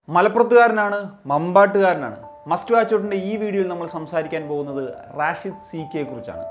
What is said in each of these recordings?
മലപ്പുറത്തുകാരനാണ്, മമ്പാട്ടുകാരനാണ്. Must watch ഔട്ടിൻ്റെ ഈ വീഡിയോയിൽ നമ്മൾ സംസാരിക്കാൻ പോകുന്നത് റാഷിദ് സി കെയെ കുറിച്ചാണ്.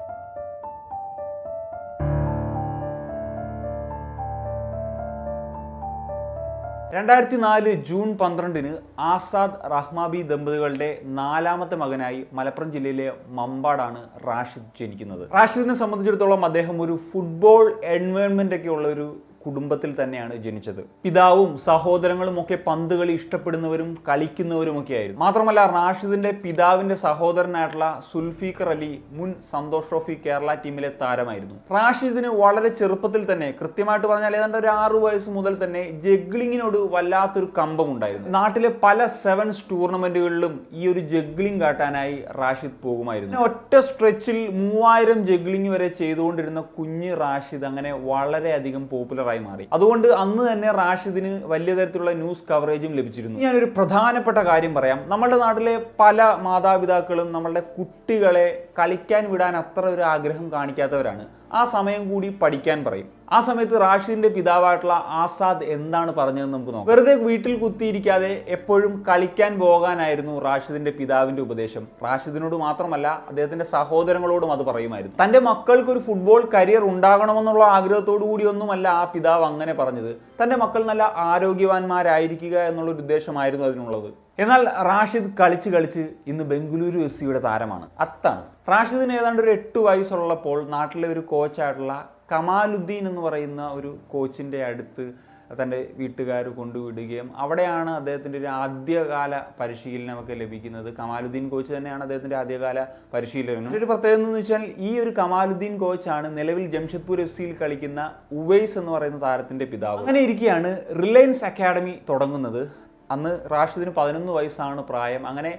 ജൂൺ 12 ആസാദ് റഹ്മാബി ദമ്പതികളുടെ 4ാമത്തെ മകനായി മലപ്പുറം ജില്ലയിലെ മമ്പാടാണ് റാഷിദ് ജനിക്കുന്നത്. റാഷിദിനെ സംബന്ധിച്ചിടത്തോളം അദ്ദേഹം ഒരു ഫുട്ബോൾ എൻവയോൺമെന്റ് ഒക്കെ ഉള്ള ഒരു കുടുംബത്തിൽ തന്നെയാണ് ജനിച്ചത്. പിതാവും സഹോദരങ്ങളും ഒക്കെ പന്ത് കളി ഇഷ്ടപ്പെടുന്നവരും കളിക്കുന്നവരുമൊക്കെ ആയിരുന്നു. മാത്രമല്ല റാഷിദിന്റെ പിതാവിന്റെ സഹോദരനായിട്ടുള്ള സുൽഫീഖർ അലി മുൻ സന്തോഷ് ട്രോഫി കേരള ടീമിലെ താരമായിരുന്നു. റാഷിദിന് വളരെ ചെറുപ്പത്തിൽ തന്നെ, കൃത്യമായിട്ട് പറഞ്ഞാൽ ഏതാണ്ട് ഒരു 6 വയസ്സ് മുതൽ തന്നെ ജഗ്ലിങ്ങിനോട് വല്ലാത്തൊരു കമ്പമുണ്ടായിരുന്നു. നാട്ടിലെ പല സെവൻസ് ടൂർണമെന്റുകളിലും ഈ ഒരു ജഗ്ലിംഗ് കാട്ടാനായി റാഷിദ് പോകുമായിരുന്നു. ഒറ്റ സ്ട്രെച്ചിൽ 3000 ജഗ്ലിംഗ് വരെ ചെയ്തുകൊണ്ടിരുന്ന കുഞ്ഞ് റാഷിദ് അങ്ങനെ വളരെയധികം പോപ്പുലർ മാറി. അതുകൊണ്ട് അന്ന് തന്നെ റാഷിദിന് വലിയ തരത്തിലുള്ള ന്യൂസ് കവറേജും ലഭിച്ചിരുന്നു. ഞാനൊരു പ്രധാനപ്പെട്ട കാര്യം പറയാം. നമ്മുടെ നാട്ടിലെ പല മാതാപിതാക്കളും നമ്മളുടെ കുട്ടികളെ കളിക്കാൻ വിടാൻ അത്ര ഒരു ആഗ്രഹം കാണിക്കാത്തവരാണ്. ആ സമയം കൂടി പഠിക്കാൻ പറയും. ആ സമയത്ത് റാഷിദിന്റെ പിതാവായിട്ടുള്ള ആസാദ് എന്താണ് പറഞ്ഞതെന്ന് നമുക്ക് നോക്കാം. വെറുതെ വീട്ടിൽ കുത്തിയിരിക്കാതെ എപ്പോഴും കളിക്കാൻ പോകാനായിരുന്നു റാഷിദിന്റെ പിതാവിന്റെ ഉപദേശം. റാഷിദിനോട് മാത്രമല്ല, അദ്ദേഹത്തിന്റെ സഹോദരങ്ങളോടും അത് പറയുമായിരുന്നു. തന്റെ മക്കൾക്ക് ഒരു ഫുട്ബോൾ കരിയർ ഉണ്ടാകണമെന്നുള്ള ആഗ്രഹത്തോടു കൂടിയൊന്നുമല്ല ആ പിതാവ് അങ്ങനെ പറഞ്ഞത്. തന്റെ മക്കൾ നല്ല ആരോഗ്യവാന്മാരായിരിക്കുക എന്നുള്ള ഒരു ഉദ്ദേശമായിരുന്നു അതിനുള്ളത്. എന്നാൽ റാഷിദ് കളിച്ച് ഇന്ന് ബംഗളൂരു FC താരമാണ്. അത്താണ്. റാഷിദിന് ഏതാണ്ട് ഒരു 8 വയസ്സുള്ളപ്പോൾ നാട്ടിലെ ഒരു കോച്ചായിട്ടുള്ള കമാലുദ്ദീൻ എന്ന് പറയുന്ന ഒരു കോച്ചിൻ്റെ അടുത്ത് തൻ്റെ വീട്ടുകാർ കൊണ്ടുവിടുകയും അവിടെയാണ് അദ്ദേഹത്തിൻ്റെ ഒരു ആദ്യകാല പരിശീലനമൊക്കെ ലഭിക്കുന്നത്. കമാലുദ്ദീൻ കോച്ച് തന്നെയാണ് അദ്ദേഹത്തിൻ്റെ ആദ്യകാല പരിശീലനം. ഒരു പ്രത്യേകത എന്ന് വെച്ചാൽ ഈ ഒരു കമാലുദ്ദീൻ കോച്ചാണ് നിലവിൽ ജംഷഡ്പൂർ FC കളിക്കുന്ന ഉവൈസ് എന്ന് പറയുന്ന താരത്തിൻ്റെ പിതാവ്. അങ്ങനെ ഇരിക്കെയാണ് റിലയൻസ് അക്കാഡമി തുടങ്ങുന്നത്. അന്ന് റാഷിദിന് 11 വയസ്സാണ് പ്രായം. അങ്ങനെ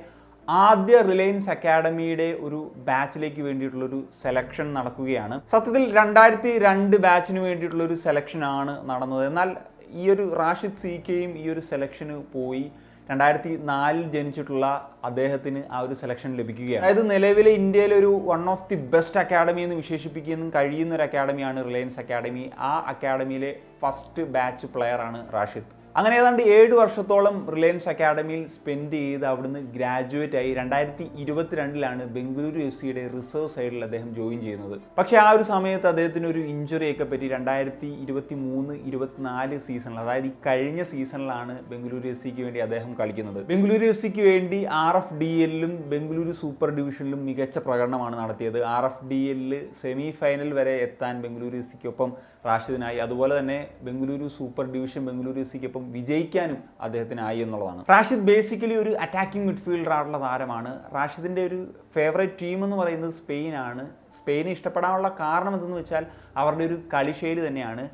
ആദ്യ റിലയൻസ് അക്കാഡമിയുടെ ഒരു ബാച്ചിലേക്ക് വേണ്ടിയിട്ടുള്ളൊരു സെലക്ഷൻ നടക്കുകയാണ്. സത്യത്തിൽ 2002 ബാച്ചിന് വേണ്ടിയിട്ടുള്ളൊരു സെലക്ഷനാണ് നടന്നത്. എന്നാൽ ഈ ഒരു റാഷിദ് സി കെയും ഈ ഒരു സെലക്ഷന് പോയി. 2004 ജനിച്ചിട്ടുള്ള അദ്ദേഹത്തിന് ആ ഒരു സെലക്ഷൻ ലഭിക്കുകയാണ്. അതായത് നിലവിലെ ഇന്ത്യയിലെ ഒരു one of the best academy എന്ന് വിശേഷിപ്പിക്കാനും കഴിയുന്ന ഒരു അക്കാഡമിയാണ് റിലയൻസ് അക്കാഡമി. ആ അക്കാഡമിയിലെ ഫസ്റ്റ് ബാച്ച് പ്ലെയറാണ് റാഷിദ്. അങ്ങനെ ഏതാണ്ട് 7 വർഷത്തോളം റിലയൻസ് അക്കാഡമിയിൽ സ്പെൻഡ് ചെയ്ത് അവിടുന്ന് ഗ്രാജുവേറ്റ് ആയി 2022 ബംഗളൂരു FC റിസർവ് സൈഡിൽ അദ്ദേഹം ജോയിൻ ചെയ്യുന്നത്. പക്ഷേ ആ ഒരു സമയത്ത് അദ്ദേഹത്തിന് ഒരു ഇഞ്ചുറിയൊക്കെ പറ്റി 2023-24 സീസണിൽ, അതായത് ഈ കഴിഞ്ഞ സീസണിലാണ് ബംഗളൂരു FC വേണ്ടി അദ്ദേഹം കളിക്കുന്നത്. ബംഗളൂരു FC വേണ്ടി RFDL-ലും ബംഗളൂരു സൂപ്പർ ഡിവിഷനിലും മികച്ച പ്രകടനമാണ് നടത്തിയത്. RFDL സെമി ഫൈനൽ വരെ എത്താൻ ബംഗളൂരു FC റാഷിദിനായി. അതുപോലെ തന്നെ Bengaluru super division Bengaluru FC വിജയിക്കാനും അദ്ദേഹത്തിനായി എന്നുള്ളതാണ്. റാഷിദ് ബേസിക്കലി ഒരു അറ്റാക്കിംഗ് മിഡ്ഫീൽഡർ ആയിട്ടുള്ള താരമാണ്. റാഷിദിന്റെ ഒരു ഫേവറേറ്റ് ടീം എന്ന് പറയുന്നത് സ്പെയിനാണ്. സ്പെയിനെ ഇഷ്ടപ്പെടാനുള്ള കാരണം എന്തെന്ന് വെച്ചാൽ അവരുടെ ഒരു കളിശൈലി തന്നെയാണ്.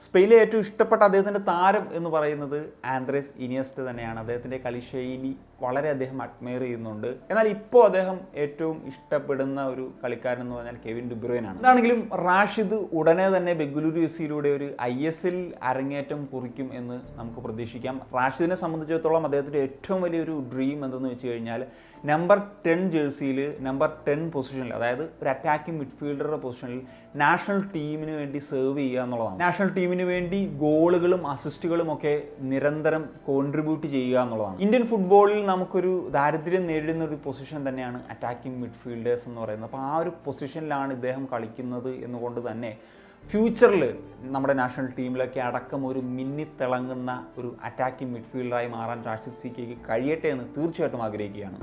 സ്പെയിനിലെ ഏറ്റവും ഇഷ്ടപ്പെട്ട അദ്ദേഹത്തിൻ്റെ താരം എന്ന് പറയുന്നത് ആൻഡ്രേസ് ഇനിയസ്റ്റ തന്നെയാണ്. അദ്ദേഹത്തിൻ്റെ കളിശൈലി വളരെ അദ്ദേഹം അഡ്മയർ ചെയ്യുന്നുണ്ട്. എന്നാൽ ഇപ്പോൾ അദ്ദേഹം ഏറ്റവും ഇഷ്ടപ്പെടുന്ന ഒരു കളിക്കാരൻ എന്ന് പറഞ്ഞാൽ കെവിൻ ഡി ബ്രൂയ്നാണ്. എന്താണെങ്കിലും റാഷിദ് ഉടനെ തന്നെ ബംഗളൂരു FC ഒരു ISL അരങ്ങേറ്റം കുറിക്കും എന്ന് നമുക്ക് പ്രതീക്ഷിക്കാം. റാഷിദിനെ സംബന്ധിച്ചിടത്തോളം അദ്ദേഹത്തിൻ്റെ ഏറ്റവും വലിയൊരു ഡ്രീം എന്തെന്ന് വെച്ച് കഴിഞ്ഞാൽ നമ്പർ 10 ജേഴ്സിയിൽ നമ്പർ 10 പൊസിഷനിൽ, അതായത് ഒരു അറ്റാക്കിംഗ് മിഡ്ഫീൽഡറുടെ പൊസിഷനിൽ നാഷണൽ ടീമിന് വേണ്ടി സെർവ് ചെയ്യുക എന്നുള്ളതാണ്. നാഷണൽ ടീമിന് വേണ്ടി ഗോളുകളും അസിസ്റ്റുകളും ഒക്കെ നിരന്തരം കോൺട്രിബ്യൂട്ട് ചെയ്യുക എന്നുള്ളതാണ്. ഇന്ത്യൻ ഫുട്ബോളിൽ നമുക്കൊരു ദാരിദ്ര്യം നേരിടുന്ന ഒരു പൊസിഷൻ തന്നെയാണ് അറ്റാക്കിംഗ് മിഡ്ഫീൽഡേഴ്സ് എന്ന് പറയുന്നത്. അപ്പോൾ ആ ഒരു പൊസിഷനിലാണ് ഇദ്ദേഹം കളിക്കുന്നത് എന്നുകൊണ്ട് തന്നെ ഫ്യൂച്ചറിൽ നമ്മുടെ നാഷണൽ ടീമിലൊക്കെ അടക്കം ഒരു മിന്നിത്തിളങ്ങുന്ന ഒരു അറ്റാക്കിംഗ് മിഡ്ഫീൽഡറായി മാറാൻ റാഷിദ് സി കെക്ക് കഴിയട്ടെ എന്ന് തീർച്ചയായിട്ടും ആഗ്രഹിക്കുകയാണ്.